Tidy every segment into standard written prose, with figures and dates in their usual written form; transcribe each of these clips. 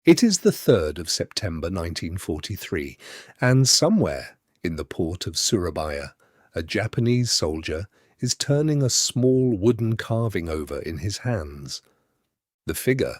It is the 3rd of September 1943, and somewhere in the port of Surabaya, a Japanese soldier is turning a small wooden carving over in his hands. The figure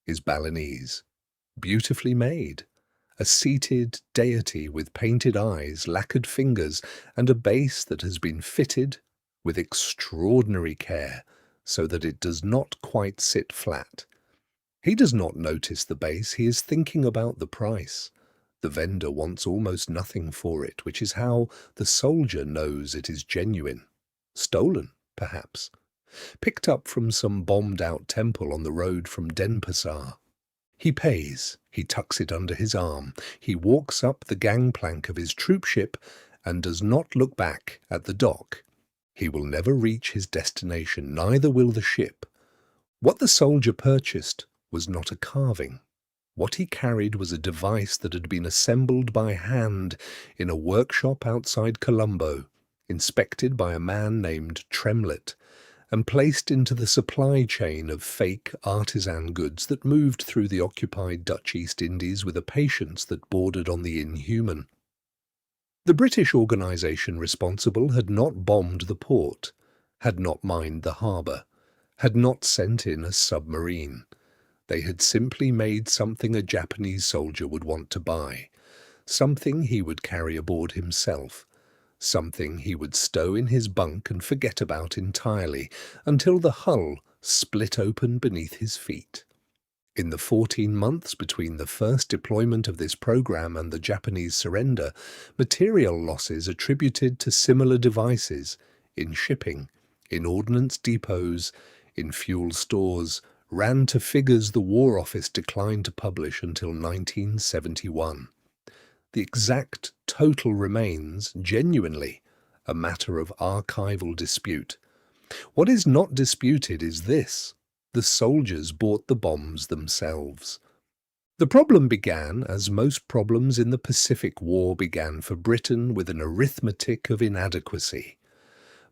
is Balinese, beautifully made, a seated deity with painted eyes, lacquered fingers, and a base that has been fitted with extraordinary care so that it does not quite sit flat. He does not notice the base, he is thinking about the price. The vendor wants almost nothing for it, which is how the soldier knows it is genuine. Stolen, perhaps. Picked up from some bombed-out temple on the road from Denpasar. He pays, he tucks it under his arm, he walks up the gangplank of his troopship and does not look back at the dock. He will never reach his destination, neither will the ship. What the soldier purchased was not a carving. What he carried was a device that had been assembled by hand in a workshop outside Colombo, inspected by a man named Tremlett, and placed into the supply chain of fake artisan goods that moved through the occupied Dutch East Indies with a patience that bordered on the inhuman. The British organisation responsible had not bombed the port, had not mined the harbour, had not sent in a submarine. They had simply made something a Japanese soldier would want to buy, something he would carry aboard himself, something he would stow in his bunk and forget about entirely until the hull split open beneath his feet. In the 14 months between the first deployment of this program and the Japanese surrender, material losses attributed to similar devices in shipping, in ordnance depots, in fuel stores, ran to figures the War Office declined to publish until 1971. The exact total remains, genuinely, a matter of archival dispute. What is not disputed is this: the soldiers bought the bombs themselves. The problem began, as most problems in the Pacific War began for Britain, with an arithmetic of inadequacy.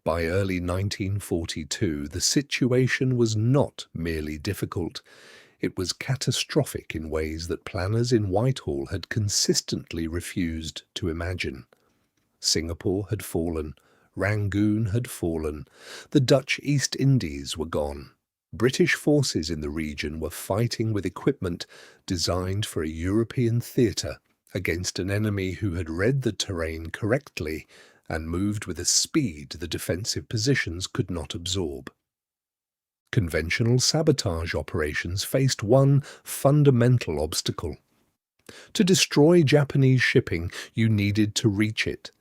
By early 1942, the situation was not merely difficult. It was catastrophic in ways that planners in Whitehall had consistently refused to imagine. Singapore had fallen, Rangoon had fallen, the Dutch East Indies were gone. British forces in the region were fighting with equipment designed for a European theatre against an enemy who had read the terrain correctly and moved with a speed the defensive positions could not absorb. Conventional sabotage operations faced one fundamental obstacle. To destroy Japanese shipping, you needed to reach it.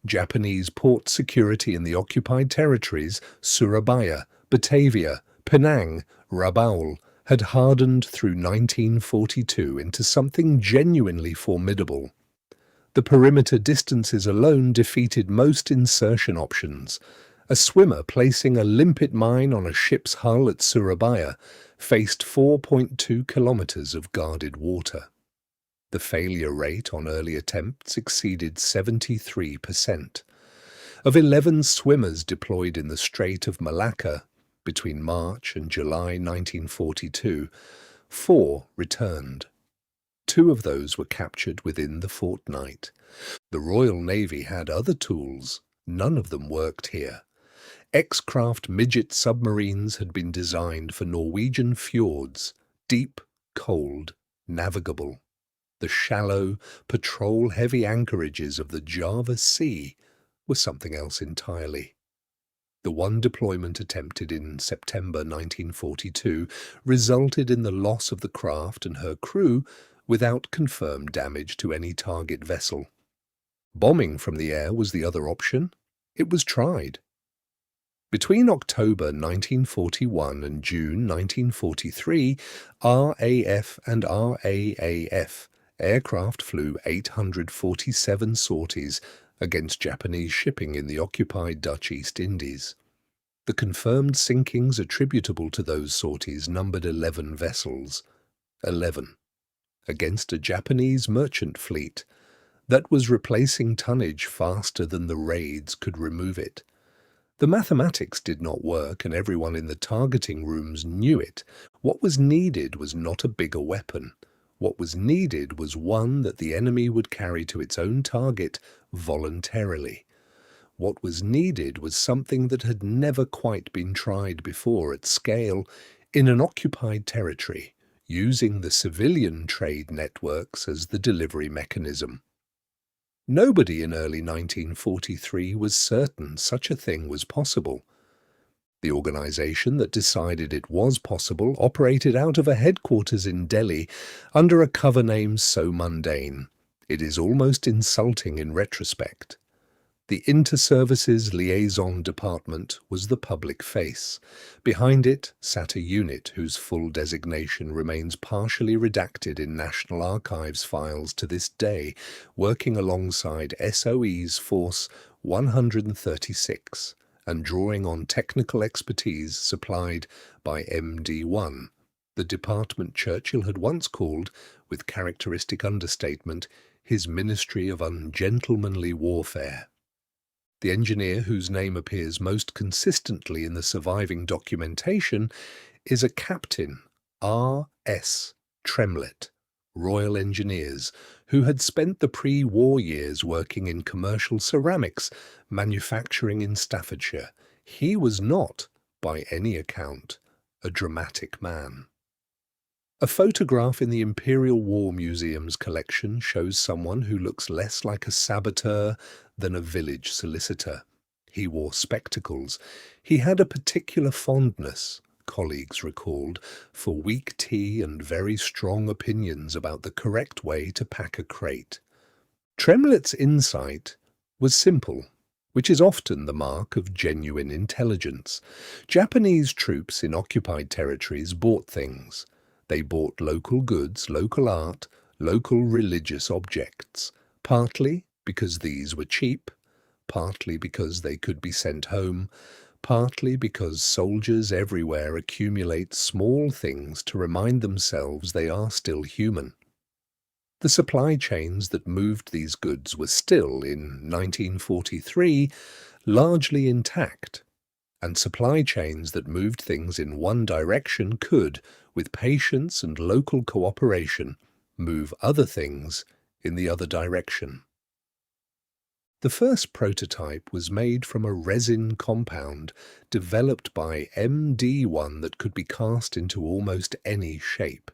Japanese port security in the occupied territories, Surabaya, Batavia, Penang, Rabaul, had hardened through 1942 into something genuinely formidable. The perimeter distances alone defeated most insertion options. A swimmer placing a limpet mine on a ship's hull at Surabaya faced 4.2 kilometers of guarded water. The failure rate on early attempts exceeded 73%. Of 11 swimmers deployed in the Strait of Malacca between March and July 1942, 4 returned. 2 of those were captured within the fortnight. The Royal Navy had other tools. None of them worked here. X-craft midget submarines had been designed for Norwegian fjords, deep, cold, navigable. The shallow, patrol-heavy anchorages of the Java Sea were something else entirely. The one deployment attempted in September 1942 resulted in the loss of the craft and her crew without confirmed damage to any target vessel. Bombing from the air was the other option. It was tried. Between October 1941 and June 1943, RAF and RAAF aircraft flew 847 sorties against Japanese shipping in the occupied Dutch East Indies. The confirmed sinkings attributable to those sorties numbered 11 vessels. 11. Against a Japanese merchant fleet that was replacing tonnage faster than the raids could remove it. The mathematics did not work, and everyone in the targeting rooms knew it. What was needed was not a bigger weapon. What was needed was one that the enemy would carry to its own target voluntarily. What was needed was something that had never quite been tried before at scale in an occupied territory, using the civilian trade networks as the delivery mechanism. Nobody in early 1943 was certain such a thing was possible. The organization that decided it was possible operated out of a headquarters in Delhi under a cover name so mundane, it is almost insulting in retrospect. The Inter-Services Liaison Department was the public face. Behind it sat a unit whose full designation remains partially redacted in National Archives files to this day, working alongside SOE's Force 136 and drawing on technical expertise supplied by MD1, the department Churchill had once called, with characteristic understatement, his Ministry of Ungentlemanly Warfare. The engineer whose name appears most consistently in the surviving documentation is a Captain R.S. Tremlett, Royal Engineers, who had spent the pre-war years working in commercial ceramics, manufacturing in Staffordshire. He was not, by any account, a dramatic man. A photograph in the Imperial War Museum's collection shows someone who looks less like a saboteur than a village solicitor. He wore spectacles. He had a particular fondness, colleagues recalled, for weak tea and very strong opinions about the correct way to pack a crate. Tremlett's insight was simple, which is often the mark of genuine intelligence. Japanese troops in occupied territories bought things. They bought local goods, local art, local religious objects, partly because these were cheap, partly because they could be sent home, partly because soldiers everywhere accumulate small things to remind themselves they are still human. The supply chains that moved these goods were still, in 1943, largely intact, and supply chains that moved things in one direction could, with patience and local cooperation, move other things in the other direction. The first prototype was made from a resin compound developed by MD1 that could be cast into almost any shape.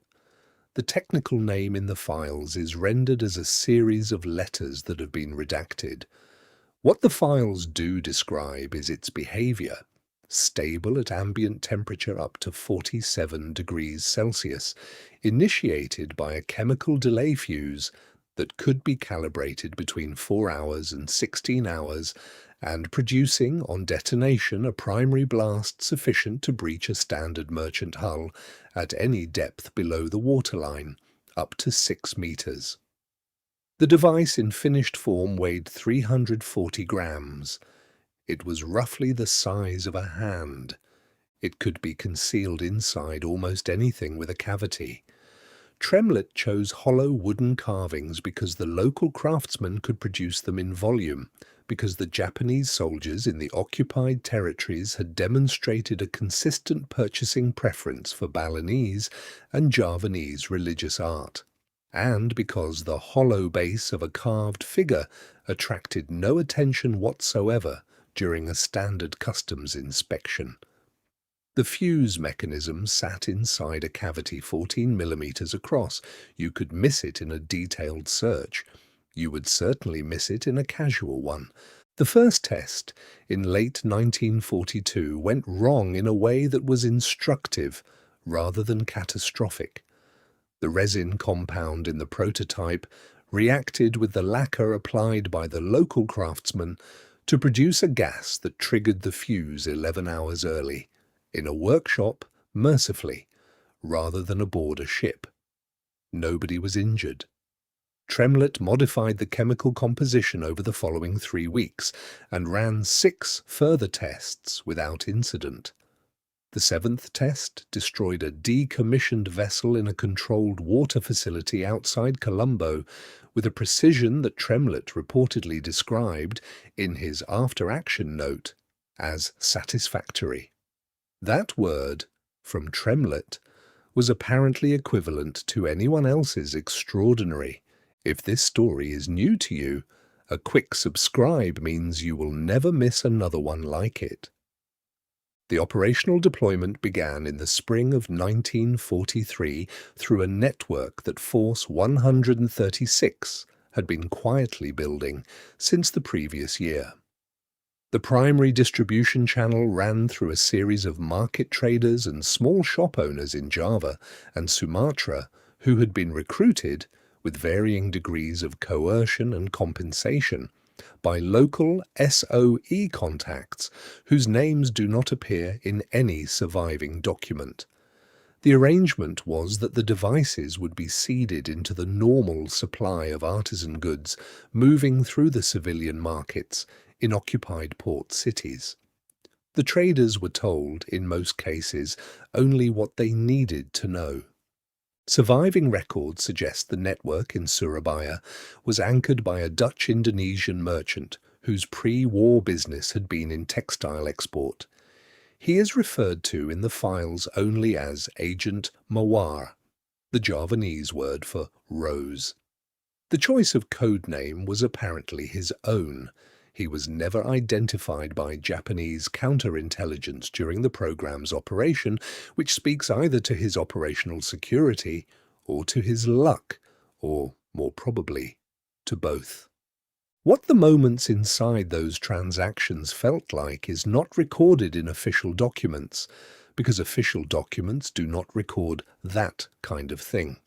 The technical name in the files is rendered as a series of letters that have been redacted. What the files do describe is its behavior. Stable at ambient temperature up to 47 degrees Celsius, initiated by a chemical delay fuse that could be calibrated between 4 hours and 16 hours, and producing, on detonation, a primary blast sufficient to breach a standard merchant hull at any depth below the waterline, up to 6 meters. The device in finished form weighed 340 grams. It was roughly the size of a hand. It could be concealed inside almost anything with a cavity. Tremlett chose hollow wooden carvings because the local craftsmen could produce them in volume, because the Japanese soldiers in the occupied territories had demonstrated a consistent purchasing preference for Balinese and Javanese religious art, and because the hollow base of a carved figure attracted no attention whatsoever during a standard customs inspection. The fuse mechanism sat inside a cavity 14 millimeters across. You could miss it in a detailed search. You would certainly miss it in a casual one. The first test, in late 1942, went wrong in a way that was instructive rather than catastrophic. The resin compound in the prototype reacted with the lacquer applied by the local craftsman to produce a gas that triggered the fuse 11 hours early, in a workshop, mercifully, rather than aboard a ship. Nobody was injured. Tremlett modified the chemical composition over the following 3 weeks and ran 6 further tests without incident. The 7th test destroyed a decommissioned vessel in a controlled water facility outside Colombo with a precision that Tremlett reportedly described, in his after-action note, as satisfactory. That word, from Tremlett, was apparently equivalent to anyone else's extraordinary. If this story is new to you, a quick subscribe means you will never miss another one like it. The operational deployment began in the spring of 1943 through a network that Force 136 had been quietly building since the previous year. The primary distribution channel ran through a series of market traders and small shop owners in Java and Sumatra who had been recruited, with varying degrees of coercion and compensation, by local SOE contacts whose names do not appear in any surviving document. The arrangement was that the devices would be seeded into the normal supply of artisan goods moving through the civilian markets in occupied port cities. The traders were told, in most cases, only what they needed to know. Surviving records suggest the network in Surabaya was anchored by a Dutch-Indonesian merchant whose pre-war business had been in textile export. He is referred to in the files only as Agent Mawar, the Javanese word for rose. The choice of code name was apparently his own. He was never identified by Japanese counterintelligence during the program's operation, which speaks either to his operational security or to his luck, or, more probably, to both. What the moments inside those transactions felt like is not recorded in official documents, because official documents do not record that kind of thing.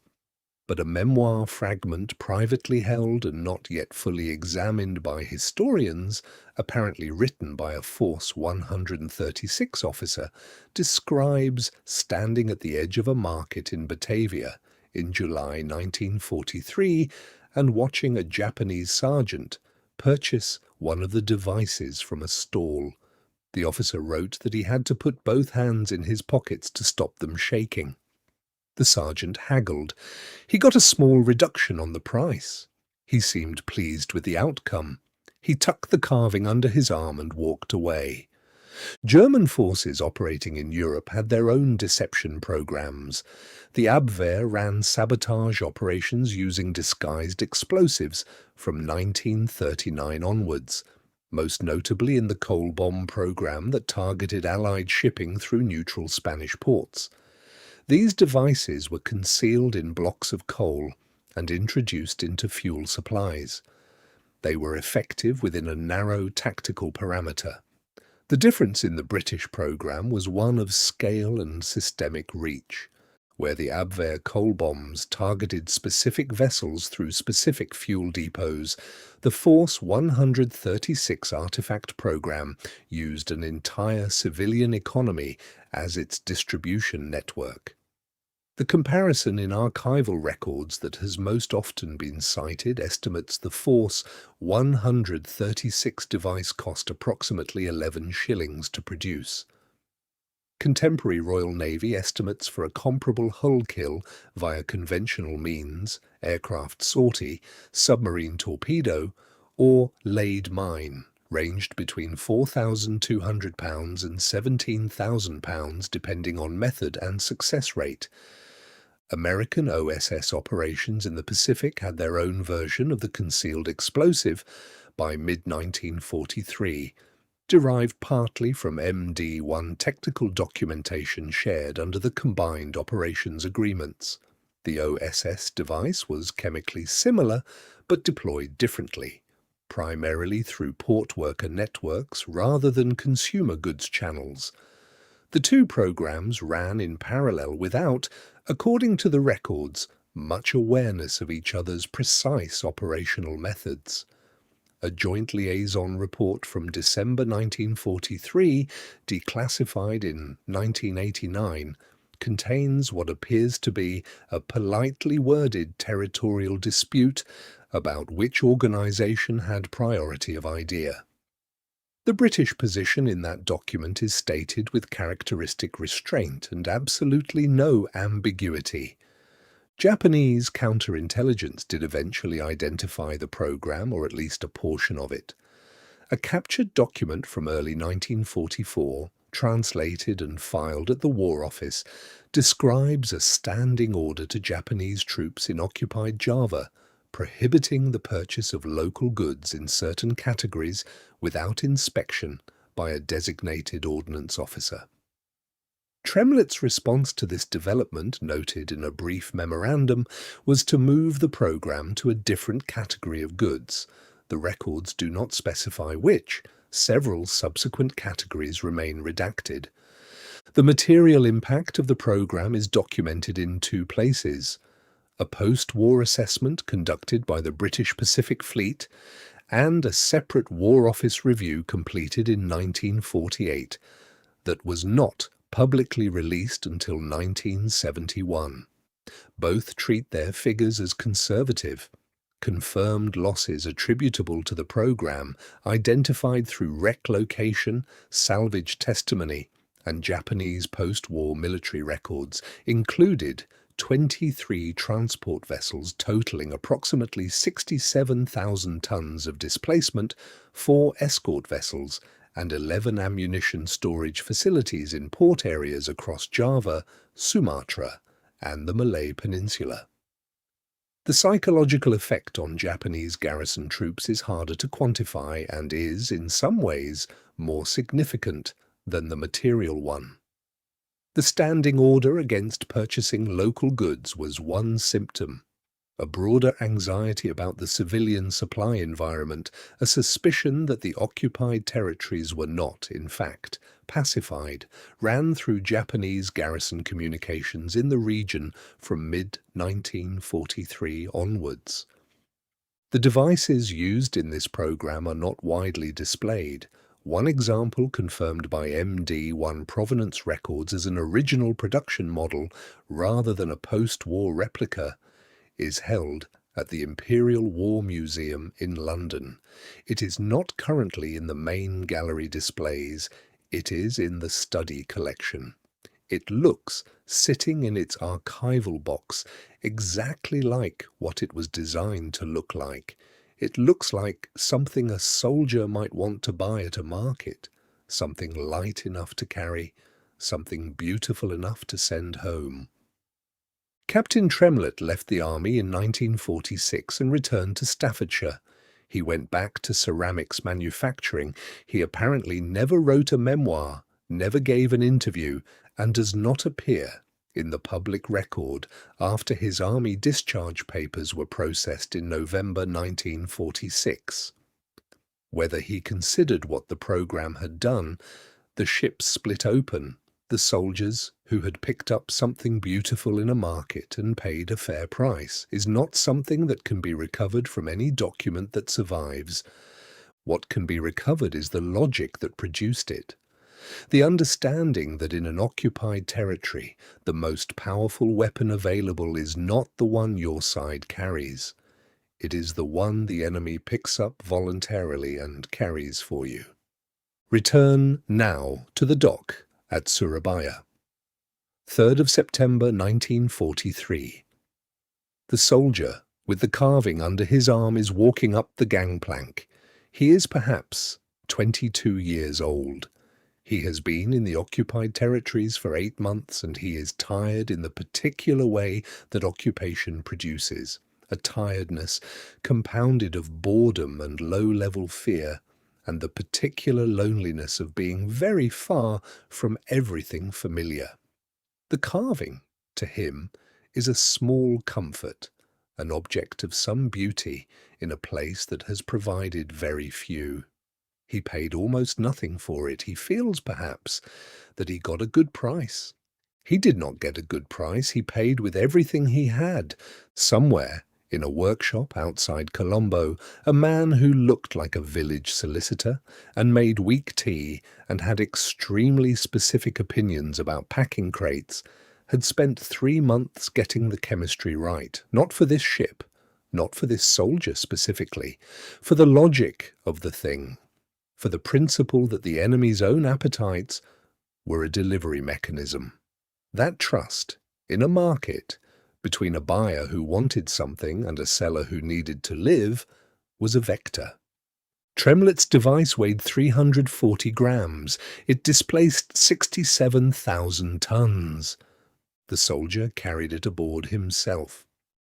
But a memoir fragment privately held and not yet fully examined by historians, apparently written by a Force 136 officer, describes standing at the edge of a market in Batavia in July 1943 and watching a Japanese sergeant purchase one of the devices from a stall. The officer wrote that he had to put both hands in his pockets to stop them shaking. The sergeant haggled. He got a small reduction on the price. He seemed pleased with the outcome. He tucked the carving under his arm and walked away. German forces operating in Europe had their own deception programs. The Abwehr ran sabotage operations using disguised explosives from 1939 onwards, most notably in the coal bomb program that targeted Allied shipping through neutral Spanish ports. These devices were concealed in blocks of coal and introduced into fuel supplies. They were effective within a narrow tactical parameter. The difference in the British program was one of scale and systemic reach. Where the Abwehr coal bombs targeted specific vessels through specific fuel depots, the Force 136 artifact program used an entire civilian economy as its distribution network. The comparison in archival records that has most often been cited estimates the Force 136 device cost approximately 11 shillings to produce. Contemporary Royal Navy estimates for a comparable hull kill via conventional means, aircraft sortie, submarine torpedo, or laid mine, ranged between £4,200 and £17,000 depending on method and success rate. American OSS operations in the Pacific had their own version of the concealed explosive by mid-1943, derived partly from MD-1 technical documentation shared under the combined operations agreements. The OSS device was chemically similar but deployed differently, primarily through port worker networks rather than consumer goods channels. The two programs ran in parallel without, according to the records, much awareness of each other's precise operational methods. A joint liaison report from December 1943, declassified in 1989, contains what appears to be a politely worded territorial dispute about which organization had priority of idea. The British position in that document is stated with characteristic restraint and absolutely no ambiguity. Japanese counterintelligence did eventually identify the program, or at least a portion of it. A captured document from early 1944, translated and filed at the War Office, describes a standing order to Japanese troops in occupied Java, prohibiting the purchase of local goods in certain categories without inspection by a designated ordnance officer. Tremlett's response to this development, noted in a brief memorandum, was to move the program to a different category of goods. The records do not specify which. Several subsequent categories remain redacted. The material impact of the program is documented in two places: a post-war assessment conducted by the British Pacific Fleet and a separate War Office review completed in 1948 that was not publicly released until 1971. Both treat their figures as conservative. Confirmed losses attributable to the program, identified through wreck location, salvage testimony, and Japanese post-war military records, included 23 transport vessels totaling approximately 67,000 tons of displacement, 4 escort vessels, and 11 ammunition storage facilities in port areas across Java, Sumatra, and the Malay Peninsula. The psychological effect on Japanese garrison troops is harder to quantify and is, in some ways, more significant than the material one. The standing order against purchasing local goods was one symptom. A broader anxiety about the civilian supply environment, a suspicion that the occupied territories were not, in fact, pacified, ran through Japanese garrison communications in the region from mid-1943 onwards. The devices used in this program are not widely displayed. One example, confirmed by MD1 provenance records as an original production model rather than a post-war replica, is held at the Imperial War Museum in London. It is not currently in the main gallery displays. It is in the study collection. It looks, sitting in its archival box, exactly like what it was designed to look like. It looks like something a soldier might want to buy at a market, something light enough to carry, something beautiful enough to send home. Captain Tremlett left the army in 1946 and returned to Staffordshire. He went back to ceramics manufacturing. He apparently never wrote a memoir, never gave an interview, and does not appear in the public record after his army discharge papers were processed in November 1946. Whether he considered what the program had done, the ship split open, the soldiers who had picked up something beautiful in a market and paid a fair price, is not something that can be recovered from any document that survives. What can be recovered is the logic that produced it. The understanding that in an occupied territory, the most powerful weapon available is not the one your side carries. It is the one the enemy picks up voluntarily and carries for you. Return now to the dock at Surabaya. 3rd of September 1943. The soldier with the carving under his arm is walking up the gangplank. He is perhaps 22 years old. He has been in the occupied territories for 8 months and he is tired in the particular way that occupation produces, a tiredness compounded of boredom and low-level fear, and the particular loneliness of being very far from everything familiar. The carving, to him, is a small comfort, an object of some beauty in a place that has provided very few. He paid almost nothing for it. He feels, perhaps, that he got a good price. He did not get a good price. He paid with everything he had. Somewhere, in a workshop outside Colombo, a man who looked like a village solicitor and made weak tea and had extremely specific opinions about packing crates had spent 3 months getting the chemistry right, not for this ship, not for this soldier specifically, for the logic of the thing, for the principle that the enemy's own appetites were a delivery mechanism. That trust, in a market, between a buyer who wanted something and a seller who needed to live, was a vector. Tremlett's device weighed 340 grams. It displaced 67,000 tons. The soldier carried it aboard himself.